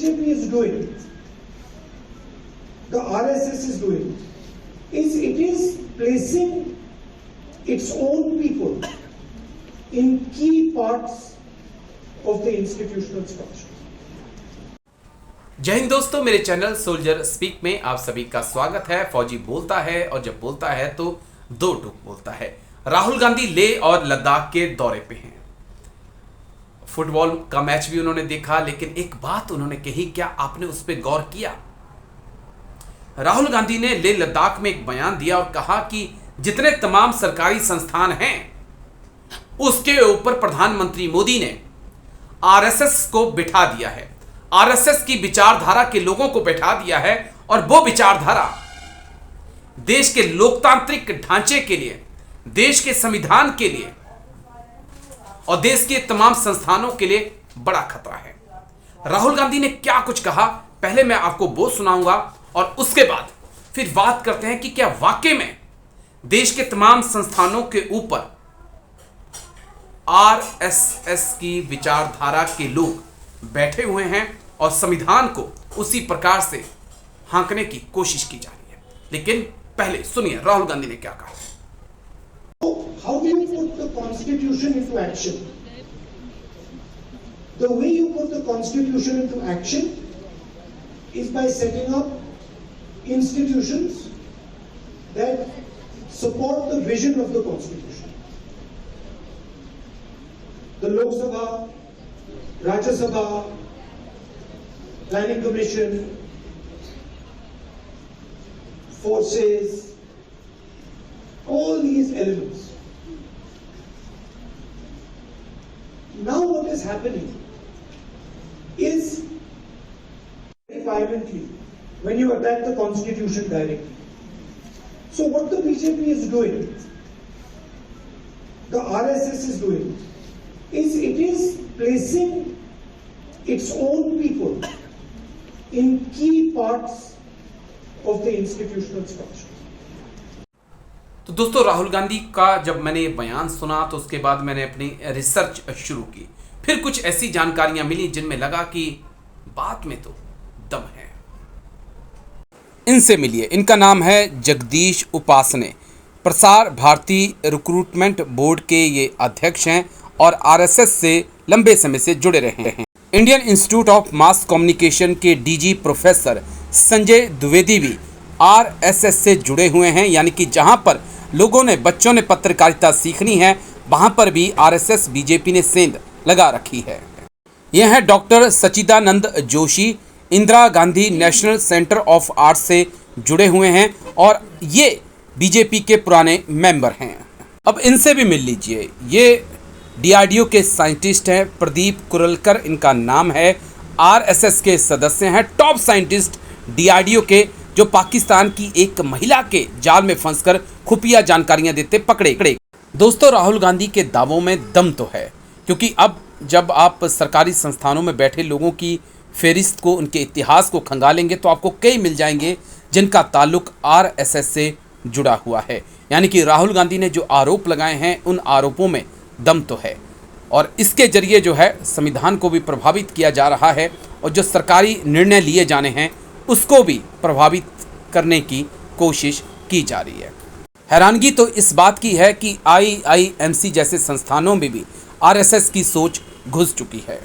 BJP is doing, the RSS is doing, is it is placing its own people in key parts of the institutional structure. जय हिंद दोस्तों, मेरे channel soldier speak में आप सभी का स्वागत है। फौजी बोलता है और जब बोलता है तो दो टूक बोलता है। राहुल गांधी लेह और लद्दाख के दौरे पे हैं। फुटबॉल का मैच भी उन्होंने देखा, लेकिन एक बात उन्होंने कही, क्या आपने उस पर गौर किया? राहुल गांधी ने लेह लद्दाख में एक बयान दिया और कहा कि जितने तमाम सरकारी संस्थान हैं उसके ऊपर प्रधानमंत्री मोदी ने आरएसएस को बिठा दिया है, आरएसएस की विचारधारा के लोगों को बैठा दिया है। और वो विचारधारा देश के लोकतांत्रिक ढांचे के लिए, देश के संविधान के लिए और देश के तमाम संस्थानों के लिए बड़ा खतरा है। राहुल गांधी ने क्या कुछ कहा, पहले मैं आपको वो सुनाऊंगा और उसके बाद फिर बात करते हैं कि क्या वाकई में देश के तमाम संस्थानों के ऊपर आरएसएस की विचारधारा के लोग बैठे हुए हैं और संविधान को उसी प्रकार से हाँकने की कोशिश की जा रही है। लेकिन पहले सुनिए राहुल गांधी ने क्या कहा। How do you put the constitution into action? The way you put the constitution into action is by setting up institutions that support the vision of the constitution. The Lok Sabha, Rajya Sabha, Planning Commission, forces, all these elements. Now what is happening is very violently when you attack the constitution directly. So what the BJP is doing, the RSS is doing, is it is placing its own people in key parts of the institutional structure. तो दोस्तों, राहुल गांधी का जब मैंने ये बयान सुना तो उसके बाद मैंने अपनी रिसर्च शुरू की। फिर कुछ ऐसी जानकारियां मिली जिनमें लगा कि बात में तो दम है। इनसे मिलिए। इनका नाम है जगदीश उपासने, प्रसार भारती रिक्रूटमेंट बोर्ड के ये अध्यक्ष हैं और आरएसएस से लंबे समय से जुड़े रहे हैं। Indian institute of mass communication के डीजी प्रोफेसर संजय द्विवेदी भी आरएसएस से जुड़े हुए हैं, यानी कि जहां पर लोगों ने, बच्चों ने पत्रकारिता सीखनी है, वहां पर भी आरएसएस बीजेपी ने सेंध लगा रखी है। यह है doctor Sachidanand Joshi, Indira Gandhi national centre of arts से जुड़े हुए हैं और ये बीजेपी के पुराने मेंबर हैं। अब इनसे भी मिल लीजिए। ये डीआरडीओ के साइंटिस्ट हैं, प्रदीप कुरलकर इनका नाम है, आरएसएस के सदस्य हैं, टॉप साइंटिस्ट डीआरडीओ के, जो पाकिस्तान की एक महिला के जाल में फंसकर खुफिया जानकारियां देते पकड़े गए। दोस्तों, राहुल गांधी के दावों में दम तो है, क्योंकि अब जब आप सरकारी संस्थानों में बैठे लोगों की फेरिस्त को, उनके इतिहास को खंगालेंगे तो आपको कई मिल जाएंगे जिनका ताल्लुक आरएसएस से जुड़ा हुआ है। यानी कि राहुल गांधी ने जो आरोप लगाए हैं उन आरोपों में दम तो है और इसके जरिए जो है संविधान को भी प्रभावित किया जा रहा है और जो सरकारी निर्णय लिए जाने हैं उसको भी प्रभावित करने की कोशिश की जा रही है। हैरानगी तो इस बात की है कि आईआईएमसी जैसे संस्थानों में भी आरएसएस की सोच घुस चुकी है।